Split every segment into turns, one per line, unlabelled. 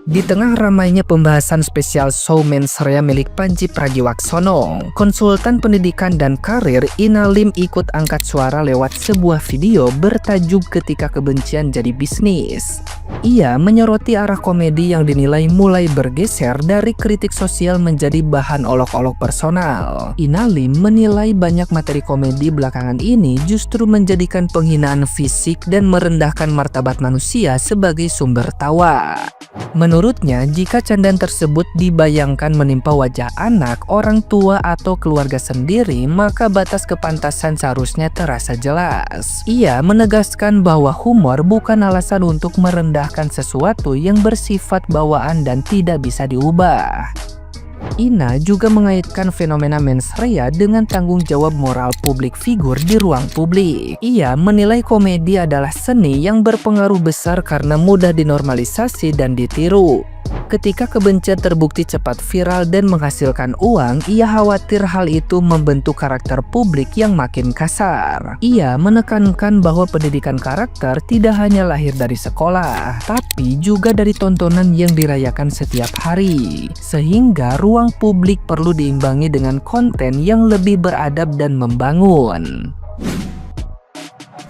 Di tengah ramainya pembahasan spesial show Mensreya milik Pandji Pragiwaksono, konsultan pendidikan dan karir Ina Lim ikut angkat suara lewat sebuah video bertajuk Ketika Kebencian Jadi Bisnis. Ia menyoroti arah komedi yang dinilai mulai bergeser dari kritik sosial menjadi bahan olok-olok personal. Ina Lim menilai banyak materi komedi belakangan ini justru menjadikan penghinaan fisik dan merendahkan martabat manusia sebagai sumber tawa. Menurutnya, jika candaan tersebut dibayangkan menimpa wajah anak, orang tua, atau keluarga sendiri, maka batas kepantasan seharusnya terasa jelas. Ia menegaskan bahwa humor bukan alasan untuk merendahkan sesuatu yang bersifat bawaan dan tidak bisa diubah. Ina juga mengaitkan fenomena mensreya dengan tanggung jawab moral publik figur di ruang publik. Ia menilai komedi adalah seni yang berpengaruh besar karena mudah dinormalisasi dan ditiru. Ketika kebencian terbukti cepat viral dan menghasilkan uang, ia khawatir hal itu membentuk karakter publik yang makin kasar. Ia menekankan bahwa pendidikan karakter tidak hanya lahir dari sekolah, tapi juga dari tontonan yang dirayakan setiap hari. Sehingga ruang publik perlu diimbangi dengan konten yang lebih beradab dan membangun.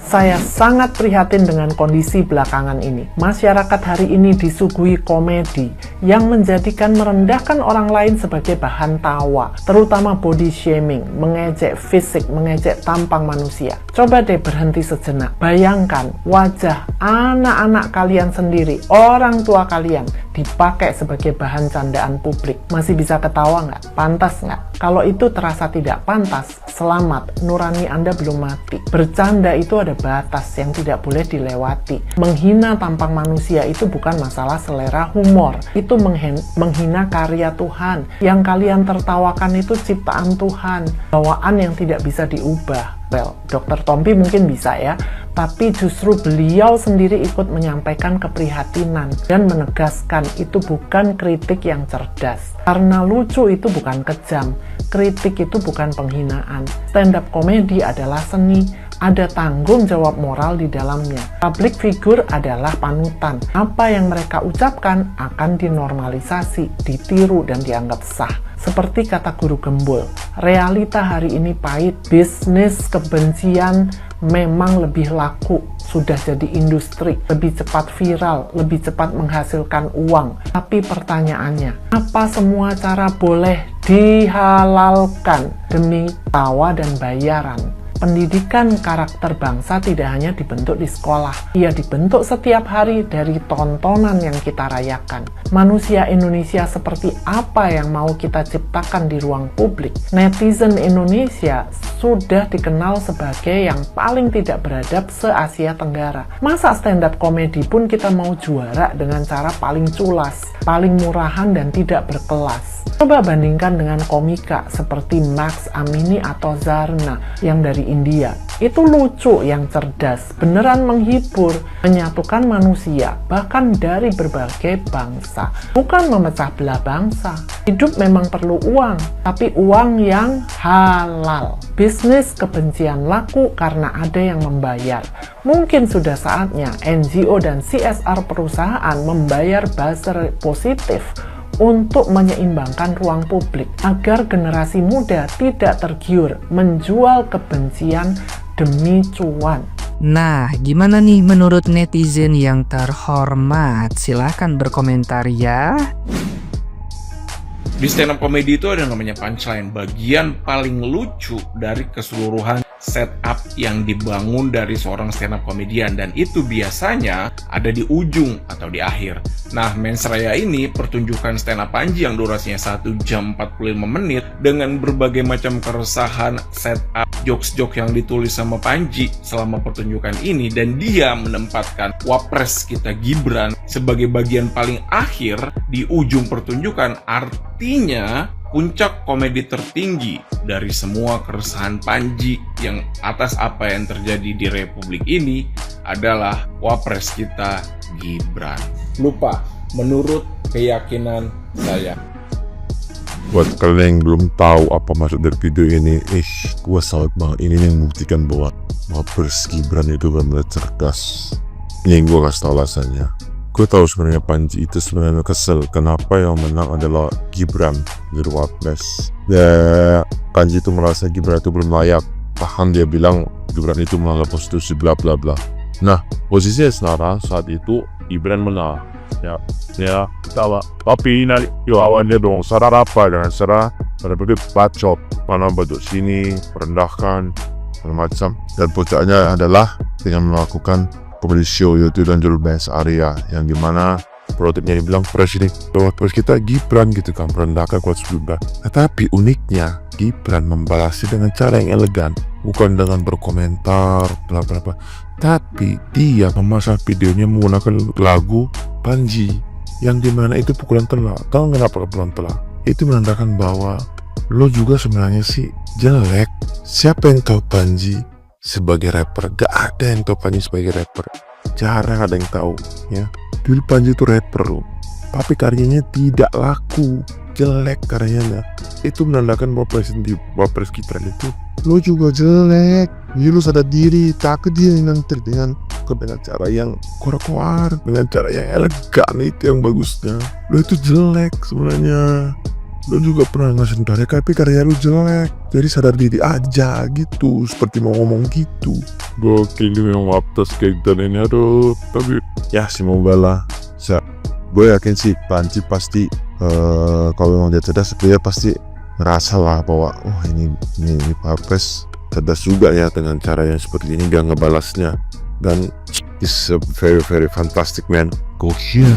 Saya sangat prihatin dengan kondisi belakangan ini. Masyarakat hari ini disuguhi komedi yang menjadikan merendahkan orang lain sebagai bahan tawa, terutama body shaming, mengejek fisik, mengejek tampang manusia. Coba deh berhenti sejenak. Bayangkan wajah anak-anak kalian sendiri, orang tua kalian, dipakai sebagai bahan candaan publik. Masih bisa ketawa nggak? Pantas nggak? Kalau itu terasa tidak pantas, selamat, nurani Anda belum mati. Bercanda itu ada batas yang tidak boleh dilewati. Menghina tampang manusia itu bukan masalah selera humor. Itu menghina karya Tuhan. Yang kalian tertawakan itu ciptaan Tuhan. Bawaan yang tidak bisa diubah. Well, Dr. Tompi mungkin bisa ya, tapi justru beliau sendiri ikut menyampaikan keprihatinan dan menegaskan itu bukan kritik yang cerdas. Karena lucu itu bukan kejam, kritik itu bukan penghinaan. Stand up comedy adalah seni, ada tanggung jawab moral di dalamnya. Public figure adalah panutan. Apa yang mereka ucapkan akan dinormalisasi, ditiru, dan dianggap sah. Seperti kata guru Gembul, realita hari ini pahit, bisnis kebencian memang lebih laku, sudah jadi industri, lebih cepat viral, lebih cepat menghasilkan uang. Tapi pertanyaannya, apa semua cara boleh dihalalkan demi tawa dan bayaran? Pendidikan karakter bangsa tidak hanya dibentuk di sekolah, ia dibentuk setiap hari dari tontonan yang kita rayakan. Manusia Indonesia seperti apa yang mau kita ciptakan di ruang publik? Netizen Indonesia sudah dikenal sebagai yang paling tidak beradab se-Asia Tenggara. Masa stand up comedy pun kita mau juara dengan cara paling culas, paling murahan dan tidak berkelas? Coba bandingkan dengan komika seperti Max Amini atau Zarna yang dari India. Itu lucu, yang cerdas, beneran menghibur, menyatukan manusia, bahkan dari berbagai bangsa. Bukan memecah belah bangsa. Hidup memang perlu uang, tapi uang yang halal. Bisnis kebencian laku karena ada yang membayar. Mungkin sudah saatnya NGO dan CSR perusahaan membayar buzzer positif untuk menyeimbangkan ruang publik agar generasi muda tidak tergiur menjual kebencian demi cuan.
Nah, gimana nih menurut netizen yang terhormat? Silahkan berkomentar ya.
Di stand up comedy itu ada namanya punchline, bagian paling lucu dari keseluruhan setup yang dibangun dari seorang stand up comedian, dan itu biasanya ada di ujung atau di akhir. Nah, Mensreya ini pertunjukan stand up Pandji yang durasinya 1 jam 45 menit dengan berbagai macam keresahan, setup, jokes-jokes yang ditulis sama Pandji selama pertunjukan ini, dan dia menempatkan wapres kita Gibran sebagai bagian paling akhir di ujung pertunjukan. Artinya puncak komedi tertinggi dari semua keresahan Pandji yang atas apa yang terjadi di Republik ini adalah wapres kita Gibran. Lupa, menurut keyakinan saya.
Buat kalian yang belum tahu apa maksud dari video ini, gue salut banget. Ini yang membuktikan bahwa wapres Gibran itu benar-benar cerdas. Ini yang gue kasih tau alasannya. Gue tahu sebenarnya Panji itu sebenarnya kesel kenapa yang menang adalah Gibran dari Wapres. Ya, Panji itu merasa Gibran itu belum layak. Bahkan dia bilang Gibran itu melanggar konstitusi bla bla bla. Nah, posisinya sekarang saat itu Gibran menang. Ya, tahu. Tapi nanti lawannya dong, Sarah apa dengan Sarah pada begitu bacot, mana badut sini, merendahkan, macam. Dan puncaknya adalah dengan melakukan comedy show yaitu dan judul Best Area yang dimana protipnya dibilang presiden terus kita Gibran gitu kan, merendahkan kuat sebelumnya. Tetapi uniknya Gibran membalasnya dengan cara yang elegan, bukan dengan berkomentar bla bla bla, tapi dia memasang videonya menggunakan lagu Panji yang dimana itu pukulan telak. Tahu kenapa pukulan telak? Itu menandakan bahwa lo juga sebenarnya sih jelek. Siapa yang tahu Panji sebagai rapper? Gak ada yang tahu Panji sebagai rapper, jarang ada yang tahu ya. Dulu Panji itu rapper loh, tapi karyanya tidak laku, jelek karyanya. Itu menandakan bahwa Wapres Gibran itu lo juga jelek. Jadi lo sadar diri, takut dia nanti dengan cara yang koar-koar, dengan cara yang elegan, itu yang bagusnya. Lo itu jelek sebenarnya. Lo juga pernah ngasih karya, tapi karya lu jelek. Jadi sadar diri aja gitu, seperti mau ngomong gitu. Gokil memang Wapres Gibran ini, aduh. Tapi ya si Mobala, gue yakin sih Panji pasti kalau memang dia cerdas, dia pasti ngerasa lah bahwa ini Wapres cerdas juga ya dengan cara yang seperti ini dia ngebalasnya. Dan it's a very very fantastic man. Gokil.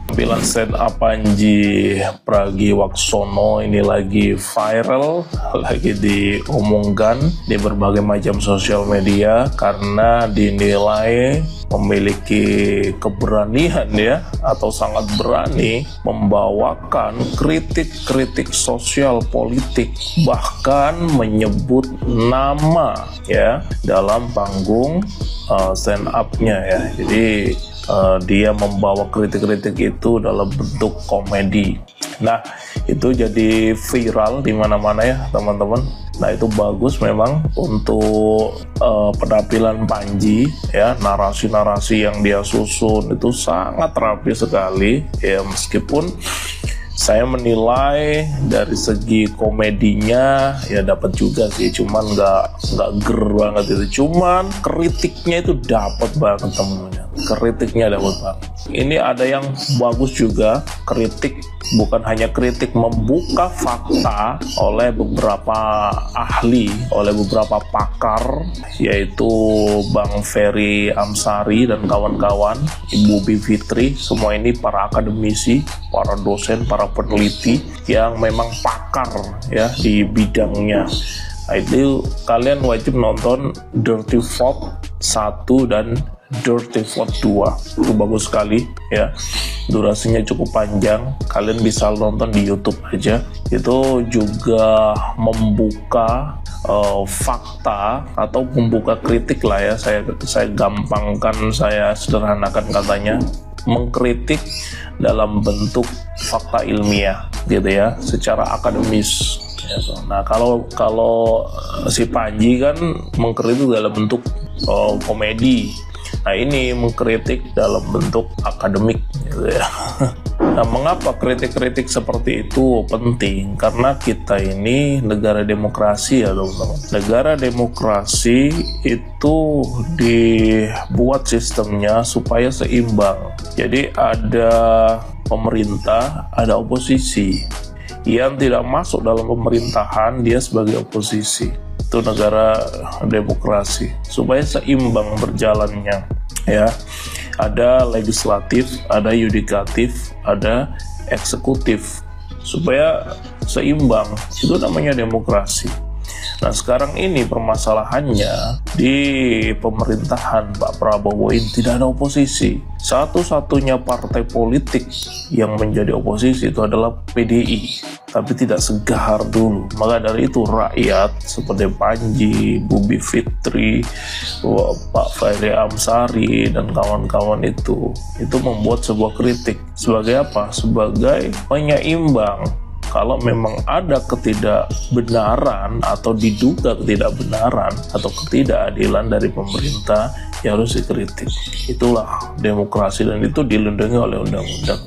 Tampilan stand up Panji Pragiwaksono ini lagi viral, lagi diomongkan di berbagai macam sosial media karena dinilai memiliki keberanian ya, atau sangat berani membawakan kritik-kritik sosial politik, bahkan menyebut nama ya dalam panggung stand up-nya ya. Jadi dia membawa kritik-kritik itu dalam bentuk komedi. Nah, itu jadi viral di mana-mana ya teman-teman. Nah, itu bagus memang untuk penampilan Panji ya, narasi-narasi yang dia susun itu sangat rapi sekali ya, meskipun saya menilai dari segi komedinya ya dapat juga sih, cuman nggak ger banget itu, cuman kritiknya itu dapat banget temennya, kritiknya dapat banget. Ini ada yang bagus juga, kritik bukan hanya kritik, membuka fakta oleh beberapa ahli, oleh beberapa pakar, yaitu Bang Ferry Amsari dan kawan-kawan, Ibu Bivitri, semua ini para akademisi, para dosen, para peneliti yang memang pakar ya di bidangnya. Nah, itu kalian wajib nonton Dirty Vote 1 dan Dirty Vote 2, itu bagus sekali ya, durasinya cukup panjang, kalian bisa nonton di YouTube aja. Itu juga membuka fakta atau membuka kritik lah ya, saya gampangkan, saya sederhanakan katanya, mengkritik dalam bentuk fakta ilmiah gitu ya, secara akademis. Nah, kalau si Panji kan mengkritik dalam bentuk komedi. Nah, ini mengkritik dalam bentuk akademik gitu ya. Nah, mengapa kritik-kritik seperti itu penting? Karena kita ini negara demokrasi ya teman-teman. Negara demokrasi itu dibuat sistemnya supaya seimbang. Jadi ada pemerintah, ada oposisi. Yang tidak masuk dalam pemerintahan, dia sebagai oposisi. Itu negara demokrasi, supaya seimbang berjalannya ya. Ada legislatif, ada yudikatif, ada eksekutif, supaya seimbang, itu namanya demokrasi. Nah, sekarang ini permasalahannya di pemerintahan Pak Prabowo ini tidak ada oposisi. Satu-satunya partai politik yang menjadi oposisi itu adalah PDI, tapi tidak segahar dulu. Maka dari itu rakyat seperti Panji, Bu Bivitri, Pak Ferry Amsari dan kawan-kawan itu membuat sebuah kritik. Sebagai apa? Sebagai penyeimbang. Kalau memang ada ketidakbenaran atau diduga ketidakbenaran atau ketidakadilan dari pemerintah, ya harus dikritik. Itulah demokrasi dan itu dilindungi oleh undang-undang.